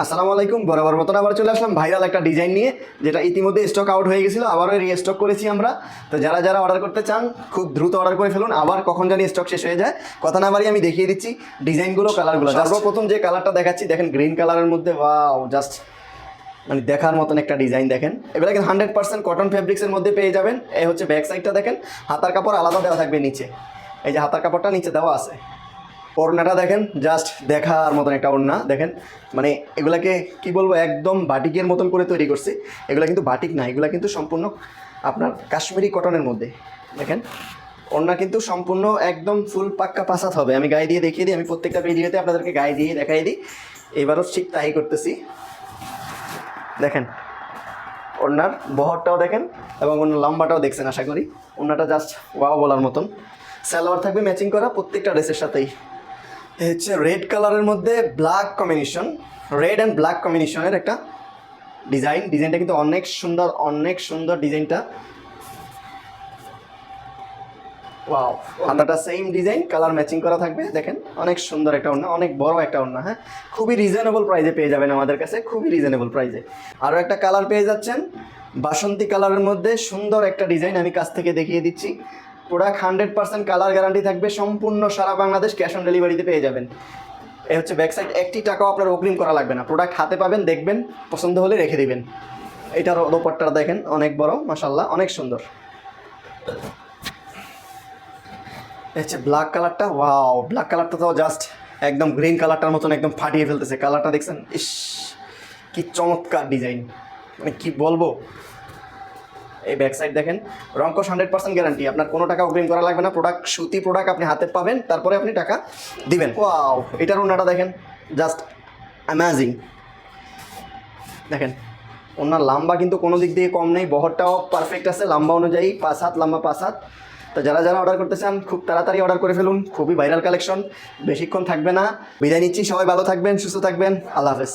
আসসালামু আলাইকুম। বরাবর মতন আবার চলে আসলাম ভাইরাল একটা ডিজাইন নিয়ে, যেটা ইতিমধ্যে স্টক আউট হয়ে গেছিলো, আবারও রিস্টক করেছি আমরা। তো যারা যারা অর্ডার করতে চান খুব দ্রুত অর্ডার করে ফেলুন, আবার কখন জানি স্টক শেষ হয়ে যায়। কথা না বাড়ি আমি দেখিয়ে দিচ্ছি ডিজাইনগুলো, কালারগুলো। সর্বপ্রথম যে কালারটা দেখাচ্ছি দেখেন, গ্রিন কালারের মধ্যে, ওয়াও, জাস্ট মানে দেখার মতন একটা ডিজাইন। দেখেন এগুলো কিন্তু 100% কটন ফেব্রিক্সের মধ্যে পেয়ে যাবেন। এই হচ্ছে ব্যাক সাইডটা, দেখেন হাতার কাপড় আলাদা দেওয়া থাকবে নিচে, এই যে হাতার কাপড়টা নিচে দেওয়া আছে। ওড়নাটা দেখেন, জাস্ট দেখার মতন একটা ওড়না। দেখেন মানে এগুলাকে কি বলবো, একদম বাটিকের মতন করে তৈরি করছি। এগুলো কিন্তু বাটিক না, এগুলো কিন্তু সম্পূর্ণ আপনার কাশ্মীরি কটনের মধ্যে। দেখেন ওড়না কিন্তু সম্পূর্ণ একদম ফুল পাক্কা পাসাত হবে। আমি গায়ে দিয়ে দেখিয়ে দিই, আমি প্রত্যেকটা ভিডিওতে আপনাদেরকে গায়ে দিয়ে দেখাই দিই। এবারও ঠিক তাই করতেছি। দেখেন ওড়নার বহরটাও দেখেন, এবং ওনার লম্বাটাও দেখছেন আশা করি। ওড়নাটা জাস্ট ওয়াও বলার মতন। সালোয়ার থাকবে ম্যাচিং করা প্রত্যেকটা ড্রেসের সাথেই। এই হচ্ছে রেড কালারের মধ্যে black combination, red and black কম্বিনেশনের একটা ডিজাইনটা কিন্তু অনেক সুন্দর, অনেক সুন্দর ডিজাইনটা। ওয়াও, হাতাটা সেম ডিজাইন, কালার ম্যাচিং করা থাকবে। দেখেন অনেক সুন্দর একটা ওড়না, অনেক বড় একটা ওড়না। হ্যাঁ, খুবই রিজনেবল প্রাইসে পেয়ে যাবেন আমাদের কাছে, খুবই রিজনেবল প্রাইসে। আরও একটা কালার পেয়ে যাচ্ছেন বাসন্তী কালারের মধ্যে, সুন্দর একটা ডিজাইন, আমি কাছ থেকে দেখিয়ে দিচ্ছি। প্রোডাক্ট 100% কালার গ্যারান্টি থাকবে, সম্পূর্ণ সারা বাংলাদেশ ক্যাশ অন ডেলিভারিতে পেয়ে যাবেন। এই হচ্ছে ব্যাক সাইড, একটি টাকাও আপনার অগ্রিম করা লাগবে না। প্রোডাক্ট হাতে পাবেন, দেখবেন, পছন্দ হলে রেখে দিবেন। এটার দোপাট্টাটা দেখেন, অনেক বড়, মাশাআল্লাহ, অনেক সুন্দর। হচ্ছে ব্ল্যাক কালারটা, ওয়াও, ব্ল্যাক কালারটা তো জাস্ট একদম গ্রিন কালারটার মতন একদম ফাটিয়ে ফেলতেছে। কালারটা দেখছেন, ইস কি চমৎকার ডিজাইন, মানে কি বলবো। এই ব্যাক সাইড দেখেন, রংকশ 100% গ্যারান্টি, আপনার কোনো টাকা অগ্রিম করা লাগবে না। প্রোডাক্ট সুতি প্রোডাক্ট আপনি হাতে পাবেন, তারপরে আপনি টাকা দিবেন। ওয়াও, এটার ওড়নাটা দেখেন, জাস্ট অ্যামেজিং। দেখেন ওনার লম্বা কিন্তু কোনো দিক দিয়ে কম নেই, বহরটাও পারফেক্ট আছে লম্বা অনুযায়ী, 5 হাত লম্বা, 5 হাত। তো যারা যারা অর্ডার করতে চান খুব তাড়াতাড়ি অর্ডার করে ফেলুন, খুবই ভাইরাল কালেকশন, বেশিক্ষণ থাকবে না। বিদায় নিচ্ছি, সবাই ভালো থাকবেন, সুস্থ থাকবেন, আল্লাহ হাফেজ।